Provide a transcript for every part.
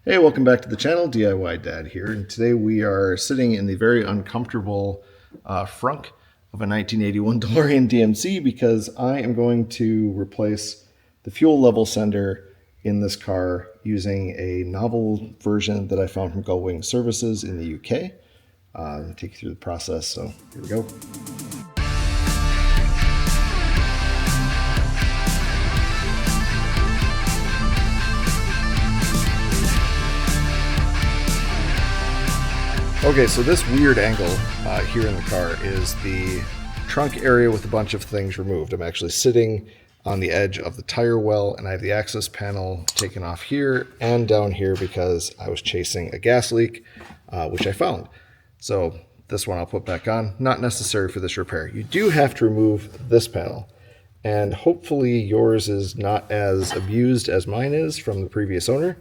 Hey, welcome back to the channel. DIY Dad here, and today we are sitting in the very uncomfortable frunk of a 1981 Delorean DMC because I am going to replace the fuel level sender in this car using a novel version that I found from Gullwing Services in the UK. I'll take you through the process, so here we go. Okay, so this weird angle here in the car is the trunk area with a bunch of things removed. I'm actually sitting on the edge of the tire well, and I have the access panel taken off here and down here because I was chasing a gas leak, which I found. So this one I'll put back on, not necessary for this repair. You do have to remove this panel, and hopefully yours is not as abused as mine is from the previous owner.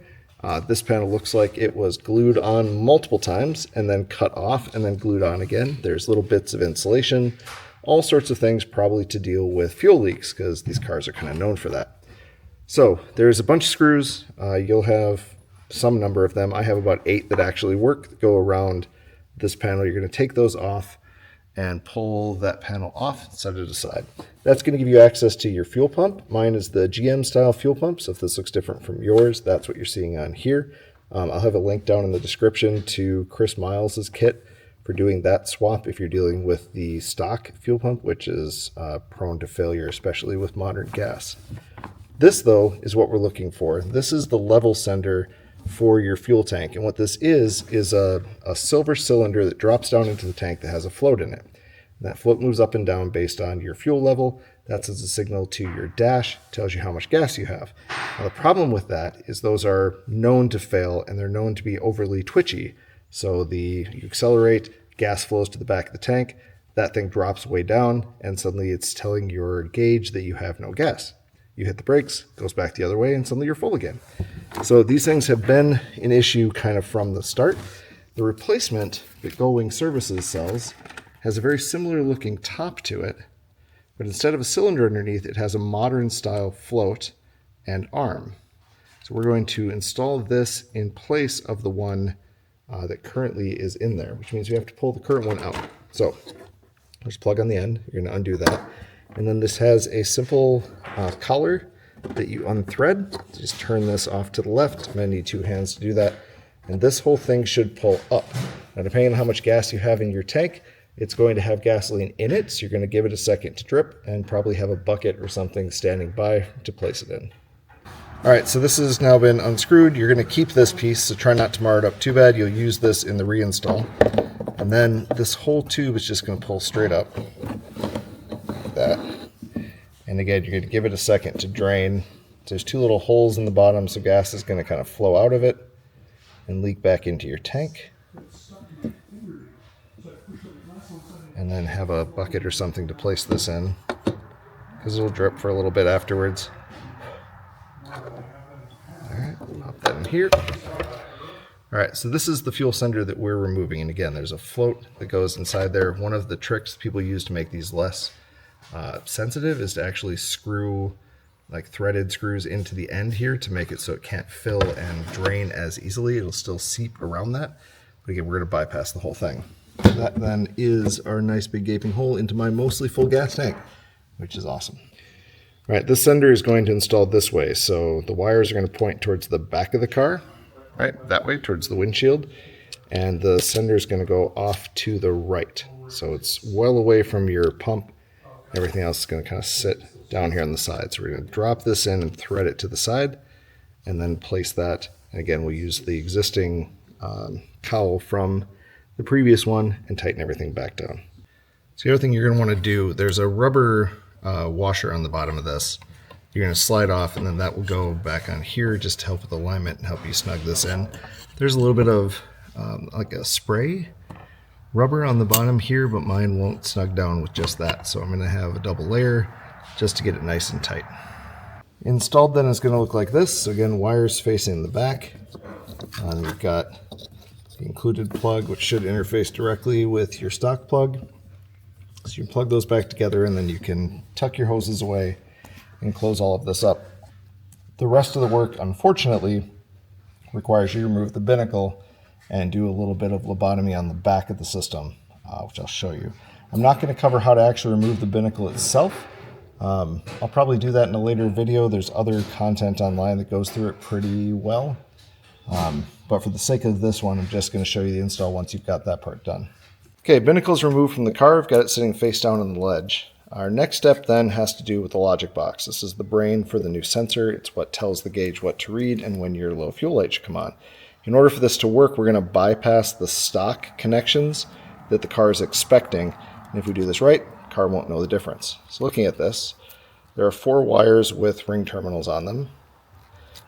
This panel looks like it was glued on multiple times and then cut off and then glued on again. There's little bits of insulation, all sorts of things probably to deal with fuel leaks because these cars are kind of known for that. So there's a bunch of screws. You'll have some number of them. I have about 8 that actually work that go around this panel. You're going to take those off and pull that panel off, set it aside. That's going to give you access to your fuel pump. Mine is the GM style fuel pump, so if this looks different from yours, that's what you're seeing on here. I'll have a link down in the description to Chris Miles's kit for doing that swap if you're dealing with the stock fuel pump, which is prone to failure, especially with modern gas. This, though, is what we're looking for. This is the level sender for your fuel tank, and what this is a silver cylinder that drops down into the tank that has a float in it. And that float moves up and down based on your fuel level. That's as a signal to your dash, tells you how much gas you have. Now, the problem with that is those are known to fail, and they're known to be overly twitchy. So you accelerate, gas flows to the back of the tank, that thing drops way down, and suddenly it's telling your gauge that you have no gas. You hit the brakes, goes back the other way, and suddenly you're full again. So these things have been an issue kind of from the start. The replacement that Gullwing Services sells has a very similar looking top to it, but instead of a cylinder underneath, it has a modern style float and arm. So we're going to install this in place of the one that currently is in there, which means we have to pull the current one out. So there's a plug on the end. You're going to undo that. And then this has a simple collar that you unthread. Just turn this off to the left. I'm going to need 2 hands to do that. And this whole thing should pull up. Now, depending on how much gas you have in your tank, it's going to have gasoline in it. So you're going to give it a second to drip and probably have a bucket or something standing by to place it in. All right, so this has now been unscrewed. You're going to keep this piece, so try not to mar it up too bad. You'll use this in the reinstall. And then this whole tube is just going to pull straight up. That. And again, you're going to give it a second to drain. There's 2 little holes in the bottom, so gas is going to kind of flow out of it and leak back into your tank. And then have a bucket or something to place this in, because it'll drip for a little bit afterwards. All right, pop that in here. All right, so this is the fuel sender that we're removing. And again, there's a float that goes inside there. One of the tricks people use to make these less sensitive is to actually screw like threaded screws into the end here to make it so it can't fill and drain as easily. It'll still seep around that. But again, we're going to bypass the whole thing. That then is our nice big gaping hole into my mostly full gas tank, which is awesome. All right, this sender is going to install this way. So the wires are going to point towards the back of the car, right, that way, towards the windshield. And the sender is going to go off to the right. So it's well away from your pump. Everything else is going to kind of sit down here on the side. So we're going to drop this in and thread it to the side and then place that. And again, we'll use the existing cowl from the previous one and tighten everything back down. So the other thing you're going to want to do, there's a rubber washer on the bottom of this. You're going to slide off, and then that will go back on here just to help with alignment and help you snug this in. There's a little bit of like a spray rubber on the bottom here, but mine won't snug down with just that. So I'm going to have a double layer just to get it nice and tight. Installed then is going to look like this. So again, wires facing the back. You've got the included plug, which should interface directly with your stock plug. So you plug those back together, and then you can tuck your hoses away and close all of this up. The rest of the work, unfortunately, requires you to remove the binnacle and do a little bit of lobotomy on the back of the system, which I'll show you. I'm not going to cover how to actually remove the binnacle itself. I'll probably do that in a later video. There's other content online that goes through it pretty well. But for the sake of this one, I'm just going to show you the install once you've got that part done. Okay, binnacle's removed from the car. I've got it sitting face down on the ledge. Our next step then has to do with the logic box. This is the brain for the new sensor. It's what tells the gauge what to read and when your low fuel light should come on. In order for this to work, we're going to bypass the stock connections that the car is expecting. And if we do this right, the car won't know the difference. So looking at this, there are 4 wires with ring terminals on them.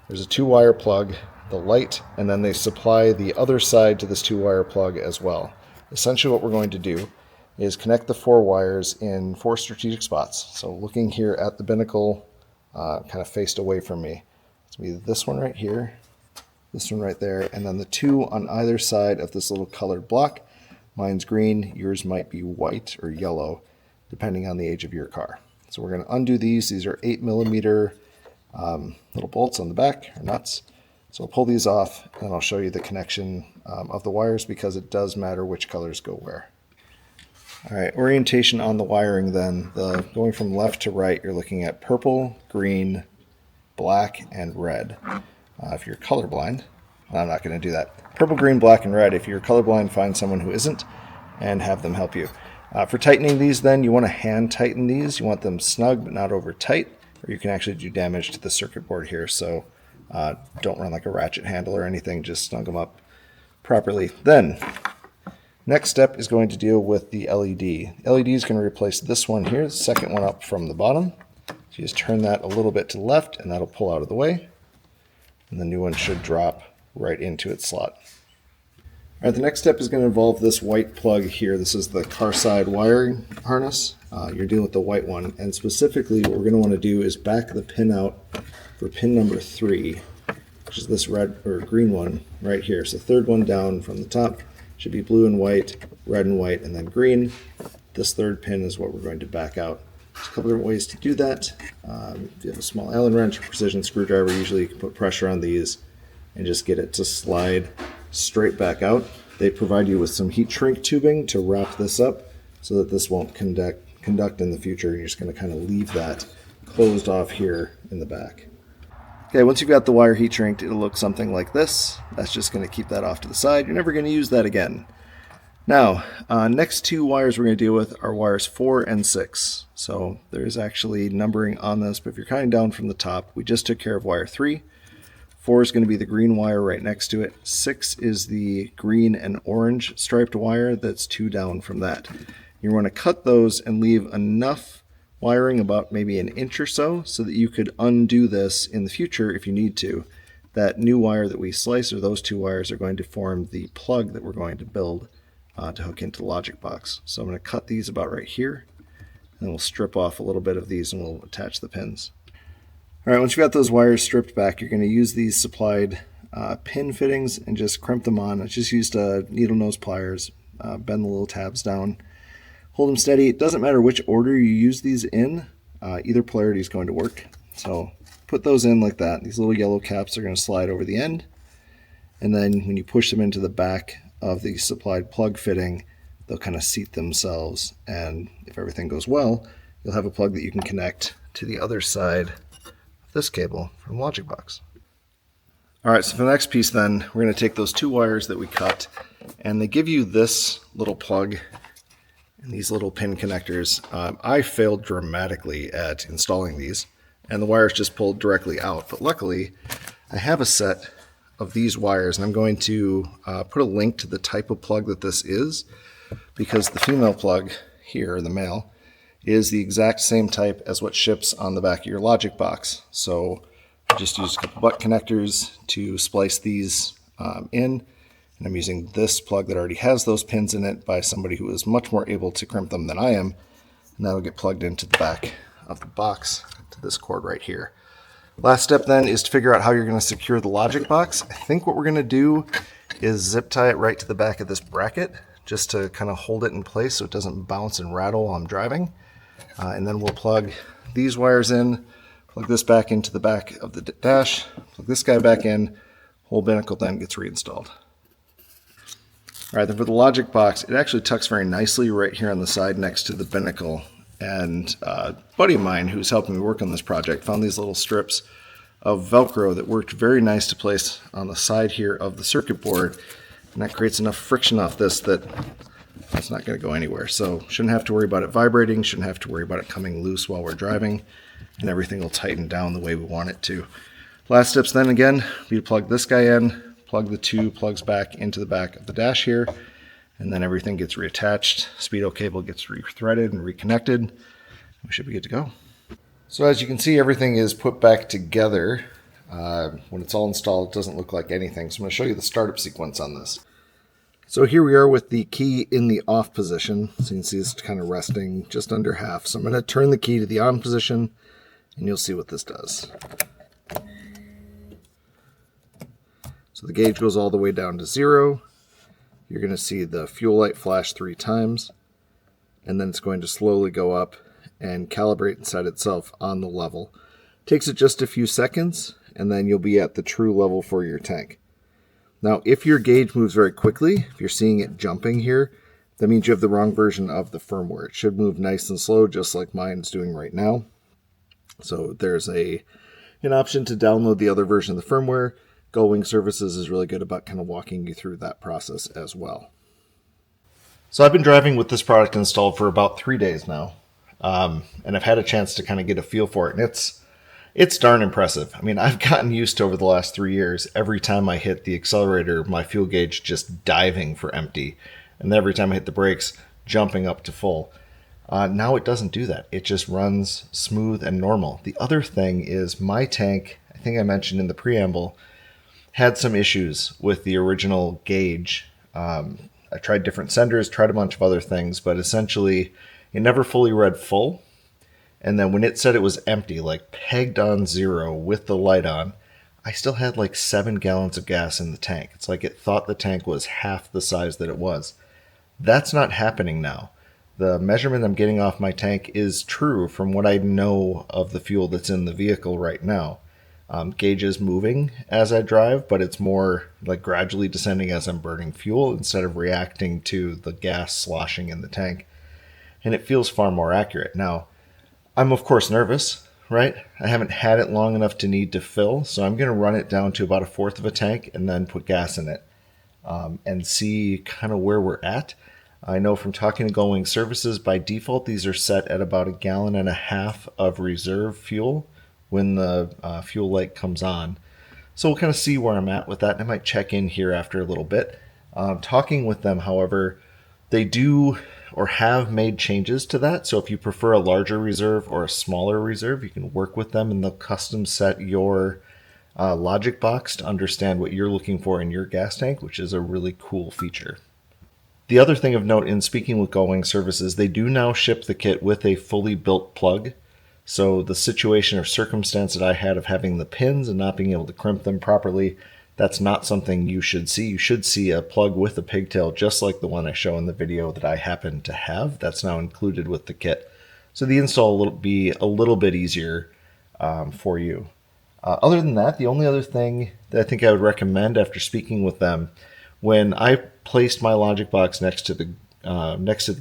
There's a 2-wire plug, the light, and then they supply the other side to this 2-wire plug as well. Essentially what we're going to do is connect the 4 wires in 4 strategic spots. So looking here at the binnacle, kind of faced away from me, it's going to be this one right here, this one right there, and then the 2 on either side of this little colored block. Mine's green, yours might be white or yellow, depending on the age of your car. So we're going to undo these. These are 8mm little bolts on the back, or nuts. So I'll pull these off, and I'll show you the connection of the wires, because it does matter which colors go where. All right, orientation on the wiring then. Going from left to right, you're looking at purple, green, black, and red. If you're colorblind, I'm not going to do that. Purple, green, black, and red. If you're colorblind, find someone who isn't and have them help you. For tightening these then, you want to hand tighten these. You want them snug but not over tight, or you can actually do damage to the circuit board here. So don't run like a ratchet handle or anything, just snug them up properly. Then, next step is going to deal with the LED. The LED is going to replace this one here, the second one up from the bottom. So you just turn that a little bit to the left, and that'll pull out of the way. And the new one should drop right into its slot. All right, the next step is going to involve this white plug here. This is the car side wiring harness. You're dealing with the white one, and specifically what we're going to want to do is back the pin out for pin number 3, which is this red or green one right here. So third one down from the top should be blue and white, red and white, and then green. This third pin is what we're going to back out. There's a couple different ways to do that. If you have a small Allen wrench or precision screwdriver, usually you can put pressure on these and just get it to slide straight back out. They provide you with some heat shrink tubing to wrap this up so that this won't conduct in the future. You're just going to kind of leave that closed off here in the back. Okay, once you've got the wire heat shrinked, it'll look something like this. That's just going to keep that off to the side. You're never going to use that again. Now, next 2 wires we're going to deal with are wires 4 and 6. So there's actually numbering on this, but if you're counting down from the top, we just took care of wire 3. 4 is going to be the green wire right next to it. 6 is the green and orange striped wire that's 2 down from that. You want to cut those and leave enough wiring, about maybe an inch or so that you could undo this in the future if you need to. That new wire that we slice, or those 2 wires, are going to form the plug that we're going to build to hook into the logic box. So I'm going to cut these about right here, and we'll strip off a little bit of these and we'll attach the pins. All right, once you've got those wires stripped back, you're going to use these supplied pin fittings and just crimp them on. I just used needle nose pliers, bend the little tabs down, hold them steady. It doesn't matter which order you use these in, either polarity is going to work. So put those in like that. These little yellow caps are going to slide over the end, and then when you push them into the back of the supplied plug fitting, they'll kind of seat themselves, and if everything goes well, you'll have a plug that you can connect to the other side of this cable from the logic box. All right, so for the next piece then, we're going to take those 2 wires that we cut, and they give you this little plug and these little pin connectors. I failed dramatically at installing these, and the wires just pulled directly out, but luckily I have a set of these wires, and I'm going to put a link to the type of plug that this is, because the female plug here, the male, is the exact same type as what ships on the back of your logic box. So I just used a couple butt connectors to splice these in, and I'm using this plug that already has those pins in it by somebody who is much more able to crimp them than I am, and that'll get plugged into the back of the box to this cord right here. Last step then is to figure out how you're going to secure the logic box. I think what we're going to do is zip tie it right to the back of this bracket, just to kind of hold it in place so it doesn't bounce and rattle while I'm driving. And then we'll plug these wires in, plug this back into the back of the dash, plug this guy back in, whole binnacle then gets reinstalled. All right, then for the logic box, it actually tucks very nicely right here on the side next to the binnacle. And a buddy of mine who's helping me work on this project found these little strips of Velcro that worked very nice to place on the side here of the circuit board. And that creates enough friction off this that it's not going to go anywhere. So shouldn't have to worry about it vibrating, shouldn't have to worry about it coming loose while we're driving, and everything will tighten down the way we want it to. Last steps then again, we plug this guy in, plug the two plugs back into the back of the dash here, and then everything gets reattached. Speedo cable gets rethreaded and reconnected. We should be good to go. So as you can see, everything is put back together. When it's all installed, it doesn't look like anything. So I'm going to show you the startup sequence on this. So here we are with the key in the off position. So you can see it's kind of resting just under half. So I'm going to turn the key to the on position, and you'll see what this does. So the gauge goes all the way down to 0. You're going to see the fuel light flash 3 times, and then it's going to slowly go up and calibrate inside itself on the level. Takes it just a few seconds, and then you'll be at the true level for your tank. Now, if your gauge moves very quickly, if you're seeing it jumping here, that means you have the wrong version of the firmware. It should move nice and slow, just like mine's doing right now. So there's an option to download the other version of the firmware. Gullwing Services is really good about kind of walking you through that process as well. So I've been driving with this product installed for about 3 days now, and I've had a chance to kind of get a feel for it, and it's darn impressive. I mean, I've gotten used to over the last 3 years, every time I hit the accelerator, my fuel gauge just diving for empty, and every time I hit the brakes, jumping up to full. Now it doesn't do that. It just runs smooth and normal. The other thing is my tank, I think I mentioned in the preamble, had some issues with the original gauge. I tried different senders, tried a bunch of other things, but essentially it never fully read full. And then when it said it was empty, like pegged on 0 with the light on, I still had like 7 gallons of gas in the tank. It's like it thought the tank was half the size that it was. That's not happening now. The measurement I'm getting off my tank is true from what I know of the fuel that's in the vehicle right now. Gauge is moving as I drive, but it's more like gradually descending as I'm burning fuel instead of reacting to the gas sloshing in the tank. And it feels far more accurate. Now, I'm of course nervous, right? I haven't had it long enough to need to fill, so I'm going to run it down to about 1/4 of a tank and then put gas in it and see kind of where we're at. I know from talking to Gullwing Services, by default, these are set at about 1.5 gallons of reserve fuel when the fuel light comes on. So we'll kind of see where I'm at with that. I might check in here after a little bit. Talking with them, however, they do or have made changes to that. So if you prefer a larger reserve or a smaller reserve, you can work with them and they'll custom set your logic box to understand what you're looking for in your gas tank, which is a really cool feature. The other thing of note in speaking with Gullwing Services, they do now ship the kit with a fully built plug. So the situation or circumstance that I had of having the pins and not being able to crimp them properly, that's not something you should see. You should see a plug with a pigtail just like the one I show in the video that I happen to have. That's now included with the kit. So the install will be a little bit easier for you. Other than that, the only other thing that I think I would recommend after speaking with them, when I placed my logic box next to the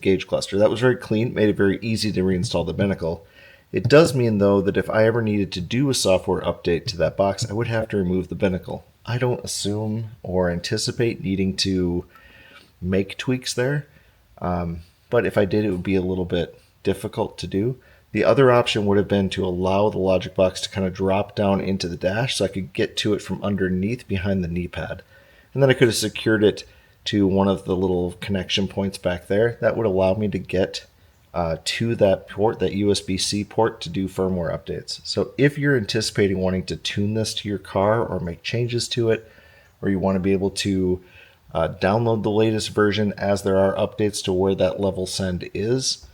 gauge cluster, that was very clean, made it very easy to reinstall the binnacle. It does mean, though, that if I ever needed to do a software update to that box, I would have to remove the binnacle. I don't assume or anticipate needing to make tweaks there, but if I did, it would be a little bit difficult to do. The other option would have been to allow the logic box to kind of drop down into the dash so I could get to it from underneath behind the knee pad. And then I could have secured it to one of the little connection points back there. That would allow me to get to that port, that USB-C port, to do firmware updates. So if you're anticipating wanting to tune this to your car or make changes to it, or you want to be able to download the latest version as there are updates to where that level send is,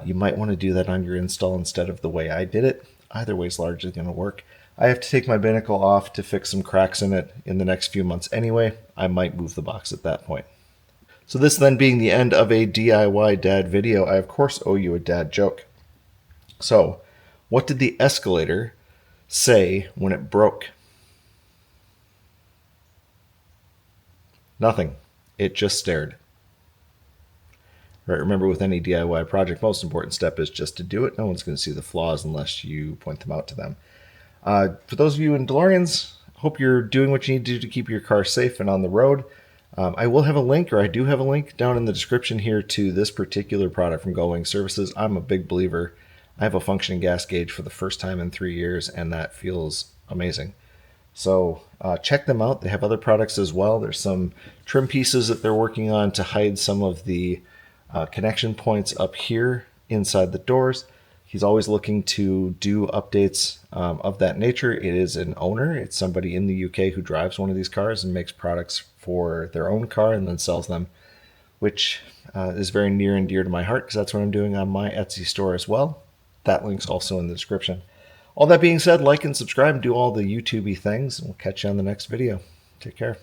you might want to do that on your install instead of the way I did it. Either way is largely going to work. I have to take my binnacle off to fix some cracks in it in the next few months anyway. I might move the box at that point. So this then being the end of a DIY dad video, I of course owe you a dad joke. So, what did the escalator say when it broke? Nothing. It just stared. Right, remember, with any DIY project, most important step is just to do it. No one's going to see the flaws unless you point them out to them. For those of you in DeLoreans, hope you're doing what you need to do to keep your car safe and on the road. I will have a link, or I do have a link down in the description here to this particular product from Gullwing Services. I'm a big believer. I have a functioning gas gauge for the first time in 3 years, and that feels amazing. So check them out. They have other products as well. There's some trim pieces that they're working on to hide some of the connection points up here inside the doors. He's always looking to do updates of that nature. It is an owner. It's somebody in the UK who drives one of these cars and makes products for their own car and then sells them, which is very near and dear to my heart because that's what I'm doing on my Etsy store as well. That link's also in the description. All that being said, like and subscribe and do all the YouTube-y things, and we'll catch you on the next video. Take care.